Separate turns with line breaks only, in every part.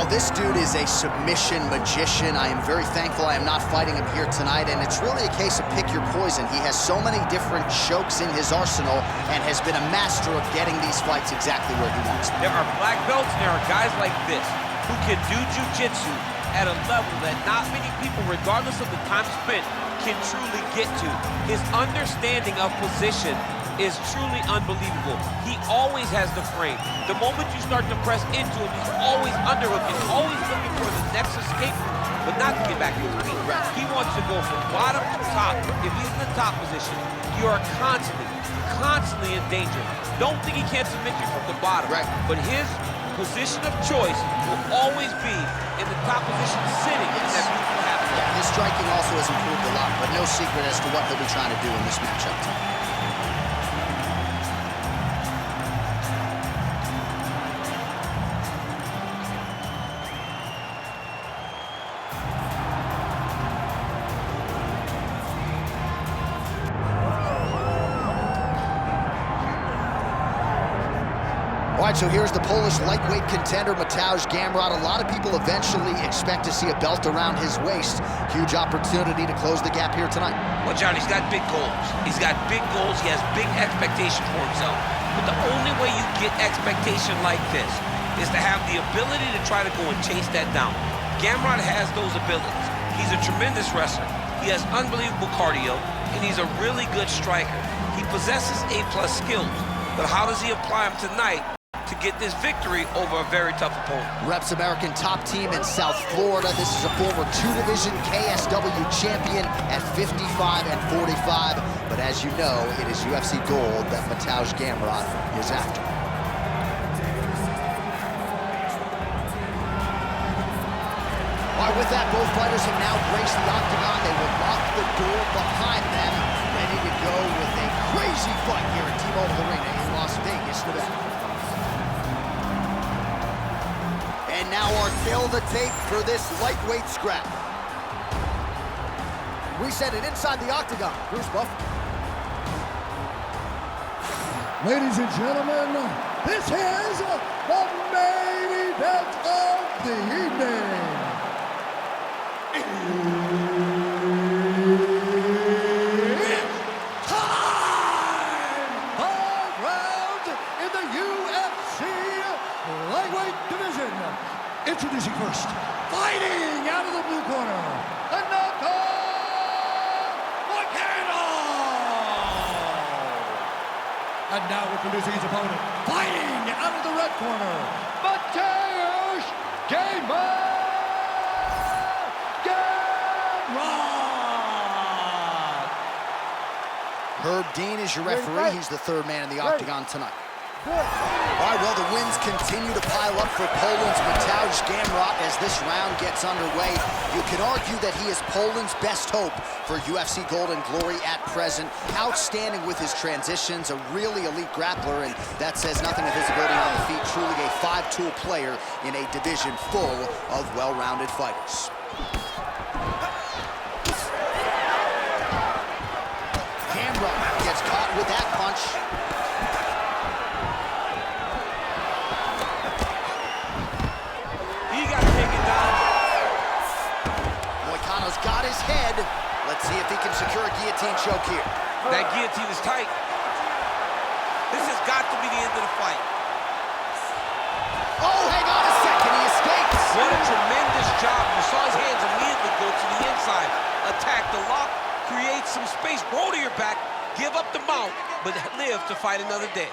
Well, this dude is a submission magician. I am very thankful I am not fighting him here tonight, and it's really a case of pick your poison. He has so many different chokes in his arsenal and has been a master of getting these fights exactly where he wants them.
There are black belts and there are guys like this who can do jiu-jitsu at a level that not many people, regardless of the time spent, can truly get to. His understanding of position is truly unbelievable. He always has the frame. The moment you start to press into him, he's always underhooking, always looking for the next escape route, but not to get back to his feet. He wants to go from bottom to top. If he's in the top position, you are constantly in danger. Don't think he can't submit you from the bottom. But his position of choice will always be in the top position, sitting in that beautiful half.
Yeah, his striking also has improved a lot, but no secret as to what he'll be trying to do in this matchup tonight. All right, so here's the Polish lightweight contender, Mateusz Gamrot. A lot of people eventually expect to see a belt around his waist. Huge opportunity to close the gap here tonight.
Well, John, he's got big goals. He's got big goals. He has big expectations for himself. But the only way you get expectation like this is to have the ability to try to go and chase that down. Gamrot has those abilities. He's a tremendous wrestler. He has unbelievable cardio, and he's a really good striker. He possesses A+ skills, but how does he apply them tonight to get this victory over a very tough opponent?
Reps American top team in South Florida. This is a former 2-division KSW champion at 55 and 45. But as you know, it is UFC gold that Mateusz Gamrot is after. All right, with that, both fighters have now graced the octagon. They will lock the door behind them, ready to go with a crazy fight here at T-Mobile Arena in Las Vegas, Nevada. And now our tail of the tape for this lightweight scrap. We send it inside the octagon. Bruce Buff.
Ladies and gentlemen, this is the main event of the evening. It's time! 5 rounds in the UFC lightweight division. Introducing first, fighting out of the blue corner, Renato, Moicano! And now introducing his opponent, fighting out of the red corner, Mateusz Gamrot!
Herb Dean is your referee. He's the third man in the octagon tonight. All right, well, the wins continue to pile up for Poland's Mateusz Gamrot as this round gets underway. You can argue that he is Poland's best hope for UFC Gold and Glory at present. Outstanding with his transitions, a really elite grappler, and that says nothing of his ability on the feet. Truly a 5-tool player in a division full of well-rounded fighters. Gamrot gets caught with that punch. Got his head. Let's see if he can secure a guillotine choke here.
That guillotine is tight. This has got to be the end of the fight.
Oh, hang on a second. He escapes.
What a tremendous job. You saw his hands immediately go to the inside. Attack the lock, create some space, roll to your back, give up the mount, but live to fight another day.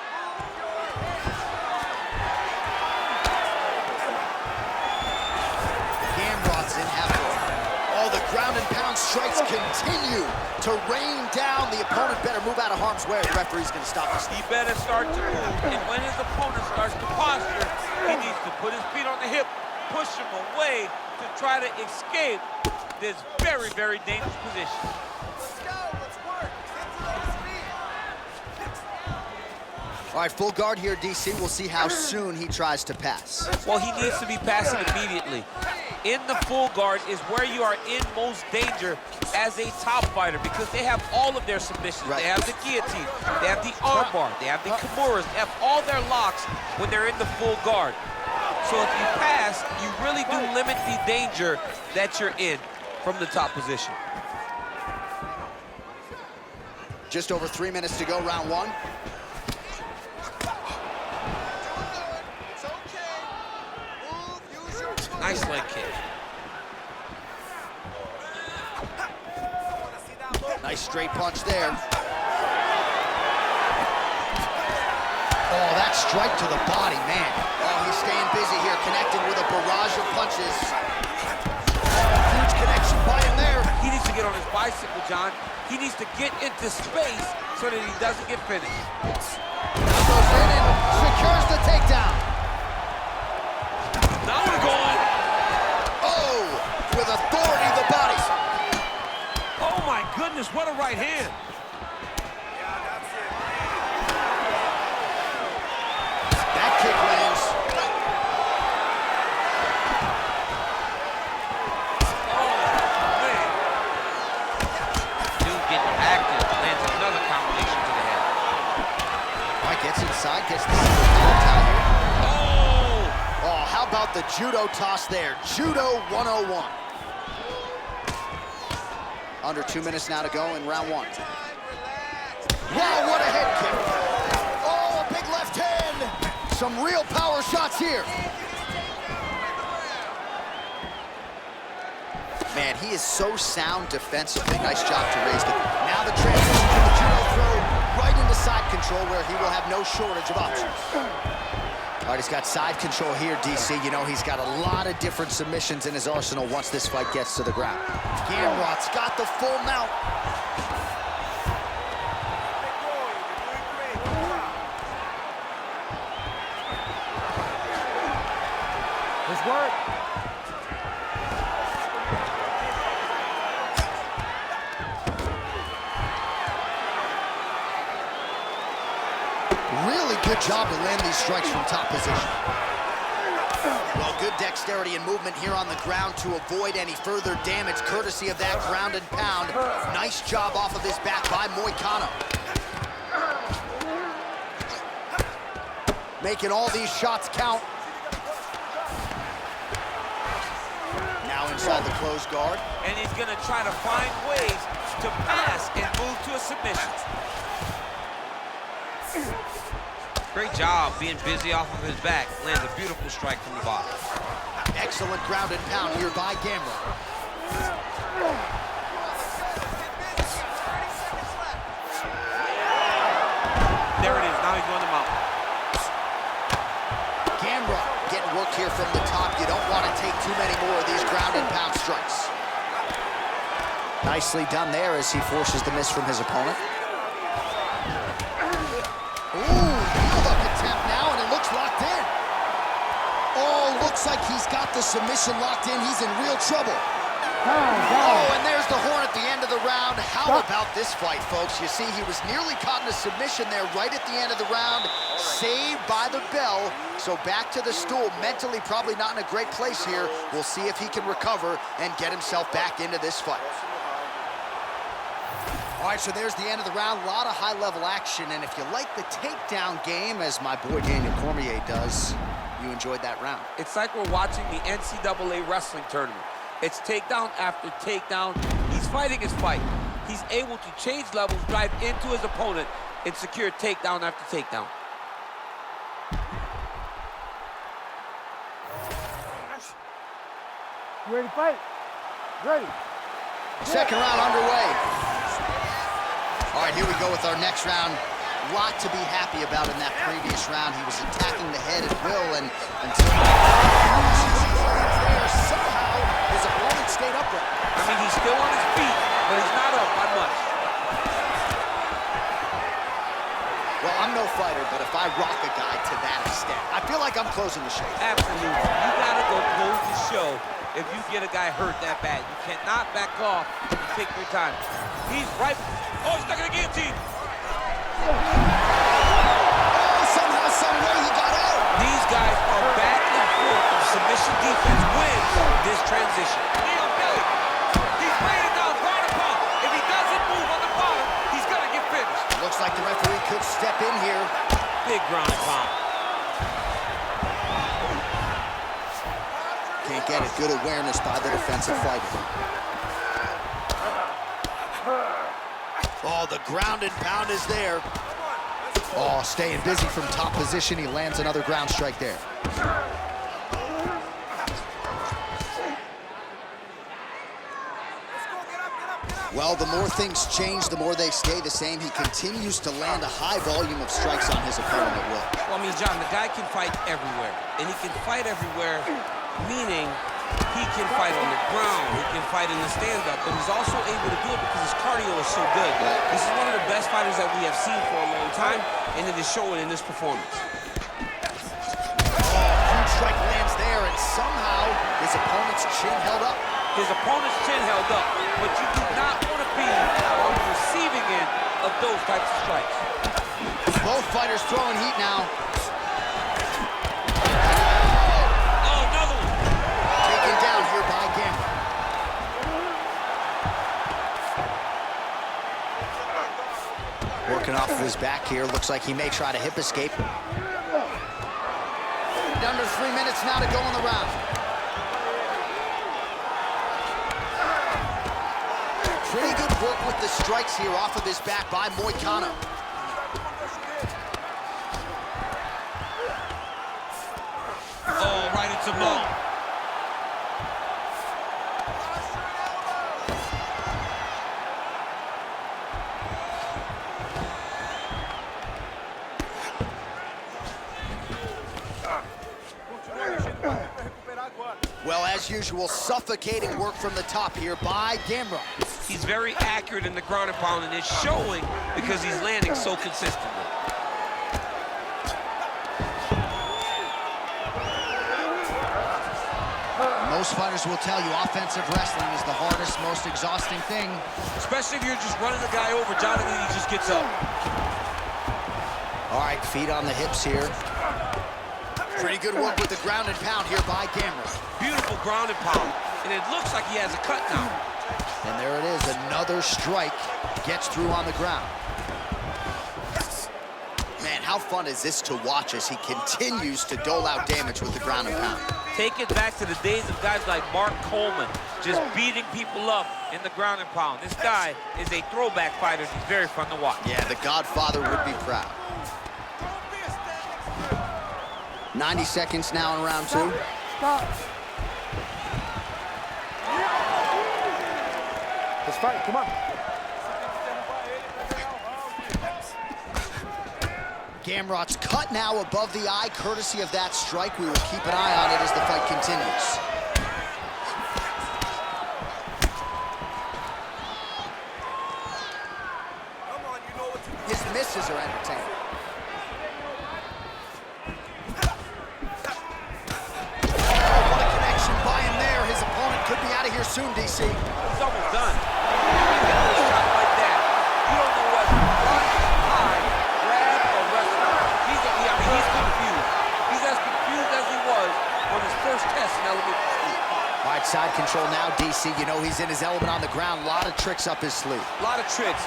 Gamrot's in after. Oh, the ground and pound strikes continue to rain down. The opponent better move out of harm's way. The referee's going to stop this.
He better start to move, and when his opponent starts to posture, he needs to put his feet on the hip, push him away to try to escape this very, very dangerous position.
Let's go, let's work. Get to those feet.
All right, full guard here, DC. We'll see how soon he tries to pass.
Well, he needs to be passing immediately. In the full guard is where you are in most danger as a top fighter because they have all of their submissions. They have the guillotine, they have the armbar, they have the kimuras, they have all their locks when they're in the full guard. So if you pass, you really do limit the danger that you're in from the top position.
Just over 3 minutes to go, round one.
It's okay. Move, use your foot.
Nice leg kick.
Nice straight punch there. Oh, that strike to the body, man. Oh, he's staying busy here, connecting with a barrage of punches. Huge connection by him there.
He needs to get on his bicycle, John. He needs to get into space so that he doesn't get finished.
Now goes in and secures the takedown.
Now we're going.
Oh, with authority to the body.
Oh my goodness, what a right hand.
That kick lands.
Oh, man. Dude getting active, lands another combination to the head.
All right, gets inside, gets the single power here.
Oh!
Oh, how about the judo toss there? Judo 101. Under 2 minutes now to go in round one. Wow, what a head kick. Oh, a big left hand. Some real power shots here. Man, he is so sound defensively. Nice job to raise it. Now the transition to the judo throw right into side control where he will have no shortage of options. All right, he's got side control here, DC. You know, he's got a lot of different submissions in his arsenal once this fight gets to the ground. Gamrot's got the full mount.
Let's work.
Really good job to land these strikes from top position. Well, good dexterity and movement here on the ground to avoid any further damage, courtesy of that ground and pound. Nice job off of his back by Moicano. Making all these shots count. Now inside the closed guard.
And he's gonna try to find ways to pass and move to a submission. Great job being busy off of his back. Lands a beautiful strike from the bottom.
Excellent ground and pound here by Gamrot.
There it is, now he's going to mount.
Gamrot getting work here from the top. You don't want to take too many more of these ground and pound strikes. Nicely done there as he forces the miss from his opponent. Ooh, heel hook attempt now, and it looks locked in. Oh, looks like he's got the submission locked in. He's in real trouble. Oh, and there's the horn at the end of the round. How about this fight, folks? You see, he was nearly caught in a submission there right at the end of the round. Saved by the bell. So back to the stool. Mentally probably not in a great place here. We'll see if he can recover and get himself back into this fight. All right, so there's the end of the round. A lot of high-level action, and if you like the takedown game, as my boy Daniel Cormier does, you enjoyed that round.
It's like we're watching the NCAA wrestling tournament. It's takedown after takedown. He's fighting his fight. He's able to change levels, drive into his opponent, and secure takedown after takedown.
You ready to fight? Ready.
Second round underway. All right, here we go with our next round. A lot to be happy about in that previous round. He was attacking the head at will, and until there, somehow his opponent stayed upright.
I mean, he's still on his feet, but he's not up by much.
Well, I'm no fighter, but if I rock a guy to that extent, I feel like I'm closing the show.
Absolutely. You gotta go close the show if you get a guy hurt that bad. You cannot back off and take your time. He's right. Oh, he's stuck in the guillotine.
Oh, somehow, some way he got out.
These guys are back and forth. Submission defense wins this transition. Knee on belly. He's laying it down, ground and pound. If he doesn't move on the bottom, he's gonna get finished.
Looks like the referee could step in here.
Big ground and pound.
good awareness by the defensive fighter. Oh, the ground and pound is there. Oh, staying busy from top position. He lands another ground strike there. Well, the more things change, the more they stay the same. He continues to land a high volume of strikes on his opponent at will.
Well, I mean, John, the guy can fight everywhere. And he can fight everywhere, meaning he can fight on the ground, he can fight in the stand-up, but he's also able to do it because his cardio is so good. This is one of the best fighters that we have seen for a long time, and it is showing in this performance.
Huge strike lands there, and somehow his opponent's chin held up.
His opponent's chin held up, but you do not want to be on the receiving end of those types of strikes.
Both fighters throwing heat now.
Oh, another one.
Taken down here by Gamrot. Working off of his back here. Looks like he may try to hip escape. Under 3 minutes now to go in the round. Pretty good work with the strikes here off of his back by Moicano.
Oh, right into Mo.
Well, as usual, suffocating work from the top here by Gamrot.
He's very accurate in the ground and pound, and it's showing because he's landing so consistently.
Most fighters will tell you offensive wrestling is the hardest, most exhausting thing.
Especially if you're just running the guy over, Jonathan, he just gets up.
All right, feet on the hips here. Pretty good work with the ground and pound here by Gamrot.
Beautiful ground and pound, and it looks like he has a cut now.
And there it is, another strike gets through on the ground. Man, how fun is this to watch as he continues to dole out damage with the ground and pound.
Take it back to the days of guys like Mark Coleman, just beating people up in the ground and pound. This guy is a throwback fighter. He's very fun to watch.
Yeah, the Godfather would be proud. 90 seconds now in round two.
Stop. Let's fight, come on.
Gamrot's cut now above the eye, courtesy of that strike. We will keep an eye on it as the fight continues. His misses are entertaining. What a connection by him there. His opponent could be out of here soon, DC.
He's almost done. You get a shot like that, you don't know whether to run, hide, grab, or wrestle. He's confused. He's as confused as he was on his first test in elementary school.
All right, side control now, DC. You know he's in his element on the ground. A lot of tricks up his sleeve.
A lot of tricks.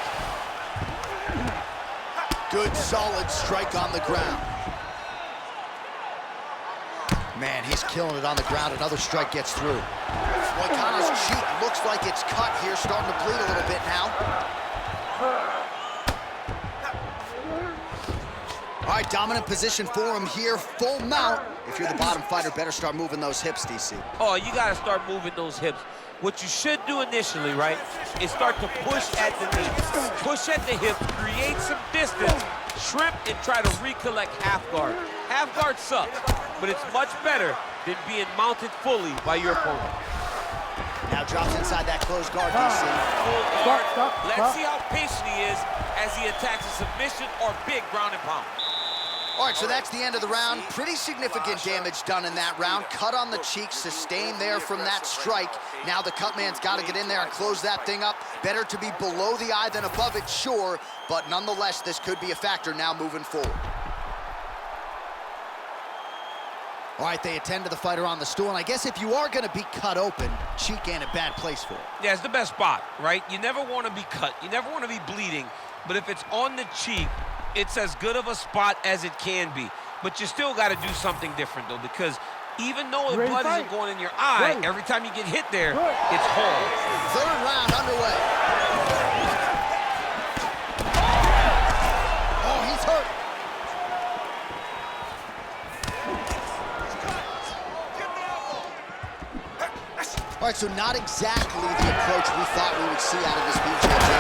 Good, solid strike on the ground. Man, he's killing it on the ground. Another strike gets through. Moicano's cheek looks like it's cut here, starting to bleed a little bit now. All right, dominant position for him here, full mount. If you're the bottom fighter, better start moving those hips, DC.
Oh, you got to start moving those hips. What you should do initially, right, is start to push at the knee. Push at the hip, create some distance, shrimp, and try to recollect half guard. Half guard sucks, but it's much better than being mounted fully by your opponent.
Now drops inside that closed guard, DC.
Full guard.
Stop.
Let's see how patient he is as he attacks a submission or big ground and pound.
All right, so that's the end of the round. Pretty significant damage done in that round. Cut on the cheek, sustained there from that strike. Now the cut man's got to get in there and close that thing up. Better to be below the eye than above it, sure, but nonetheless, this could be a factor now moving forward. All right, they attend to the fighter on the stool, and I guess if you are going to be cut open, cheek ain't a bad place for it.
Yeah, it's the best spot, right? You never want to be cut. You never want to be bleeding, but if it's on the cheek, it's as good of a spot as it can be. But you still got to do something different, though, because Even though the blood isn't going in your eye, every time you get hit there, it's whole.
Third round underway. Oh, he's hurt. All right, so not exactly the approach we thought we would see out of this BJJ.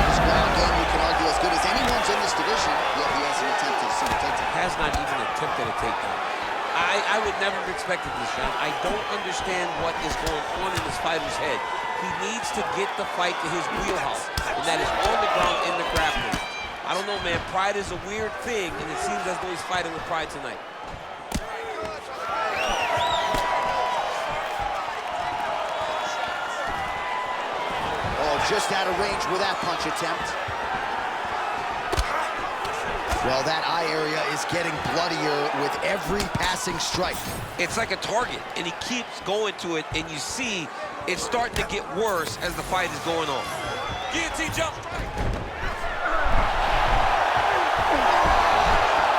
This ground game, you can argue, as good as anyone's in this division, yet he hasn't attempted a single takedown.
Has not even attempted a takedown. I would never have expected this, John. I don't understand what is going on in this fighter's head. He needs to get the fight to his wheelhouse, and that is on the ground in the grappling. I don't know, man. Pride is a weird thing, and it seems as though he's fighting with pride tonight.
Just out of range with that punch attempt. Well, that eye area is getting bloodier with every passing strike.
It's like a target, and he keeps going to it, and you see it's starting to get worse as the fight is going on. Guillotine jump.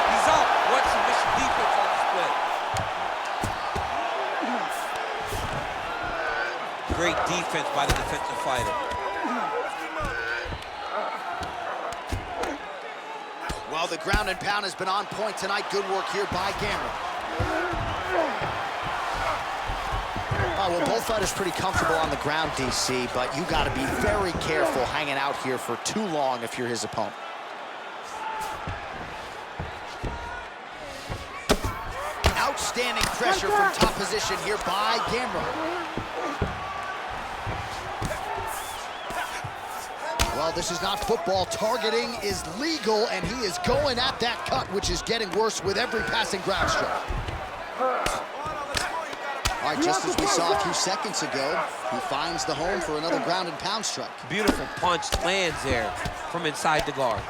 He's out. What submission defense on display. Great defense by the defensive fighter.
Well, the ground and pound has been on point tonight. Good work here by Gamrot. Well, both fighters pretty comfortable on the ground, DC, but you got to be very careful hanging out here for too long if you're his opponent. Outstanding pressure from top position here by Gamrot. Well, this is not football. Targeting is legal, and he is going at that cut, which is getting worse with every passing ground strike. All right, just as we saw a few seconds ago, he finds the home for another ground and pound strike.
Beautiful punch lands there from inside the guard.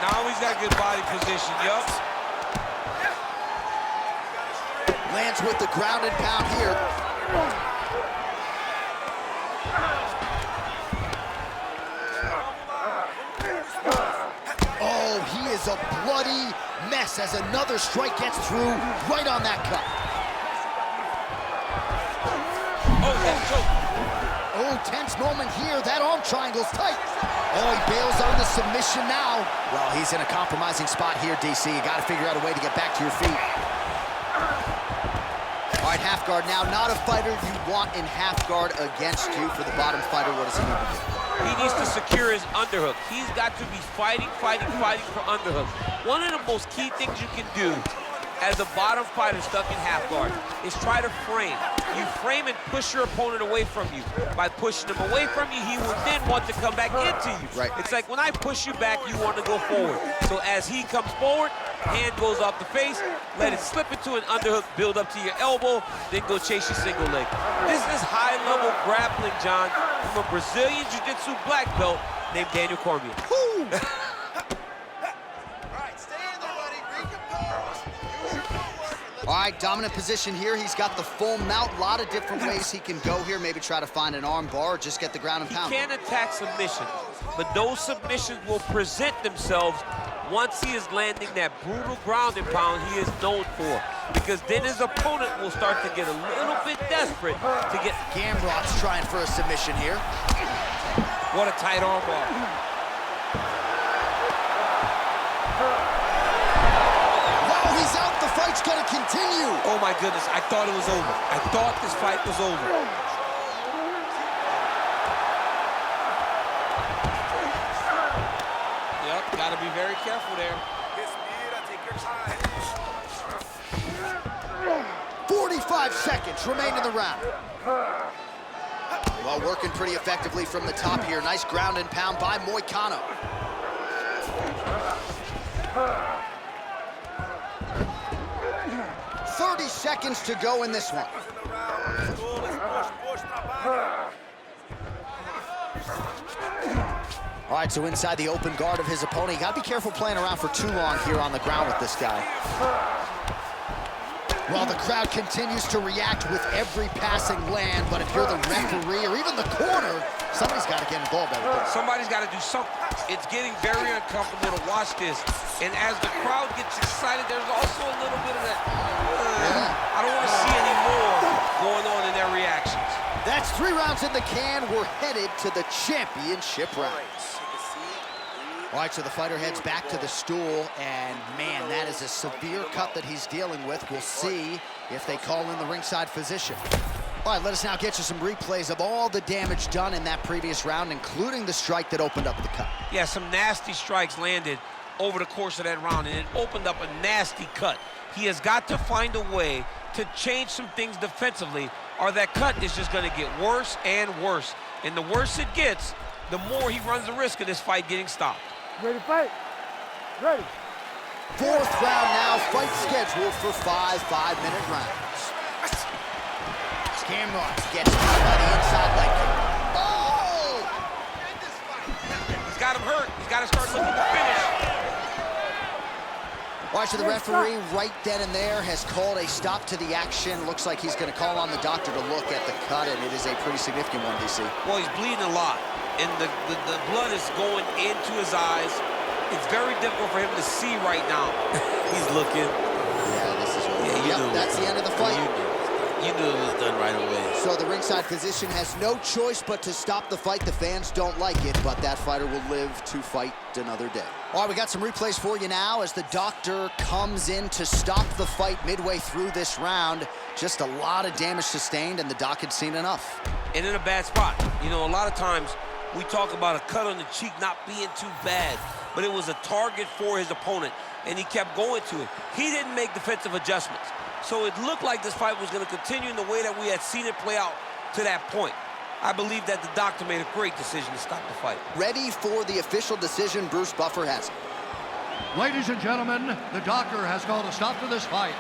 Now he's got good body position, yup.
Lands with the ground and pound here. Oh, he is a bloody mess as another strike gets through right on that cut.
Oh, that's choke.
Oh, tense moment here. That arm triangle's tight. Oh, he bails on the submission now. Well, he's in a compromising spot here, DC. You got to figure out a way to get back to your feet. All right, half guard now. Not a fighter you want in half guard against you. For the bottom fighter, what does he need to do?
He needs to secure his underhook. He's got to be fighting for underhook. One of the most key things you can do as a bottom fighter stuck in half guard is try to frame. You frame and push your opponent away from you. By pushing him away from you, he will then want to come back into you.
Right.
It's like when I push you back, you want to go forward. So as he comes forward, hand goes off the face, let it slip into an underhook, build up to your elbow, then go chase your single leg. This is high-level grappling, John, from a Brazilian Jiu-Jitsu black belt named Daniel Cormier.
All right, stay in there, buddy. Recompose. Use your footwork.
All right, dominant position here. He's got the full mount. A lot of different ways he can go here. Maybe try to find an arm bar or just get the ground and pound.
He can attack submissions, but those submissions will present themselves once he is landing that brutal ground and pound he is known for. Because then his opponent will start to get a little bit desperate to get...
Gamrot's trying for a submission here.
What a tight arm bar.
Wow, he's out. The fight's going to continue.
Oh, my goodness. I thought it was over. I thought this fight was over. Yep, got to be very careful there.
45 seconds remain in the round. Well, working pretty effectively from the top here. Nice ground and pound by Moicano. "30 seconds to go in this one. All right, so inside the open guard of his opponent. You gotta be careful playing around for too long here on the ground with this guy. Well, the crowd continues to react with every passing land, but if you're the referee or even the corner, somebody's got to get involved.
Somebody's got to do something. It's getting very uncomfortable to watch this, and as the crowd gets excited, there's also a little bit of that, I don't want to see any more going on in their reactions.
That's 3 rounds in the can. We're headed to the championship rounds. All right, so the fighter heads back to the stool, and man, that is a severe cut that he's dealing with. We'll see if they call in the ringside physician. All right, let us now get you some replays of all the damage done in that previous round, including the strike that opened up the cut.
Yeah, some nasty strikes landed over the course of that round, and it opened up a nasty cut. He has got to find a way to change some things defensively, or that cut is just going to get worse and worse. And the worse it gets, the more he runs the risk of this fight getting stopped.
Ready to fight? Ready.
4th round now, fight scheduled for 5 5-minute rounds. Gamrot gets caught by the inside leg kick. Oh!
He's got him hurt. He's got to start looking to finish.
Watch the referee right then and there has called a stop to the action. Looks like he's going to call on the doctor to look at the cut, and it is a pretty significant one, DC.
Well, he's bleeding a lot, and the blood is going into his eyes. It's very difficult for him to see right now. He's looking.
Yeah, this is over. That's the end of the fight.
You knew it was done right away.
So the ringside physician has no choice but to stop the fight. The fans don't like it, but that fighter will live to fight another day. All right, we got some replays for you now as the doctor comes in to stop the fight midway through this round. Just a lot of damage sustained, and the doc had seen enough.
And in a bad spot. You know, a lot of times we talk about a cut on the cheek not being too bad, but it was a target for his opponent, and he kept going to it. He didn't make defensive adjustments. So it looked like this fight was going to continue in the way that we had seen it play out to that point. I believe that the doctor made a great decision to stop the fight.
Ready for the official decision, Bruce Buffer has it.
Ladies and gentlemen, the doctor has called a stop to this fight,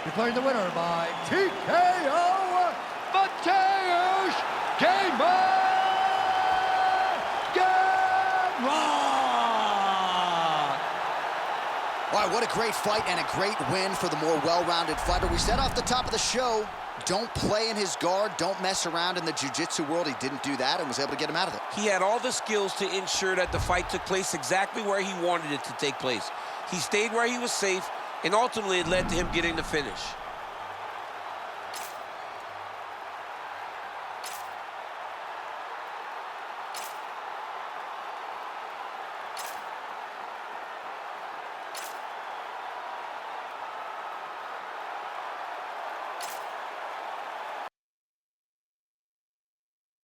declaring the winner by TKO, Mateusz Gamrot!
All right, what a great fight and a great win for the more well-rounded fighter. We said off the top of the show, don't play in his guard, don't mess around in the jiu-jitsu world. He didn't do that and was able to get him out of there.
He had all the skills to ensure that the fight took place exactly where he wanted it to take place. He stayed where he was safe, and ultimately it led to him getting the finish.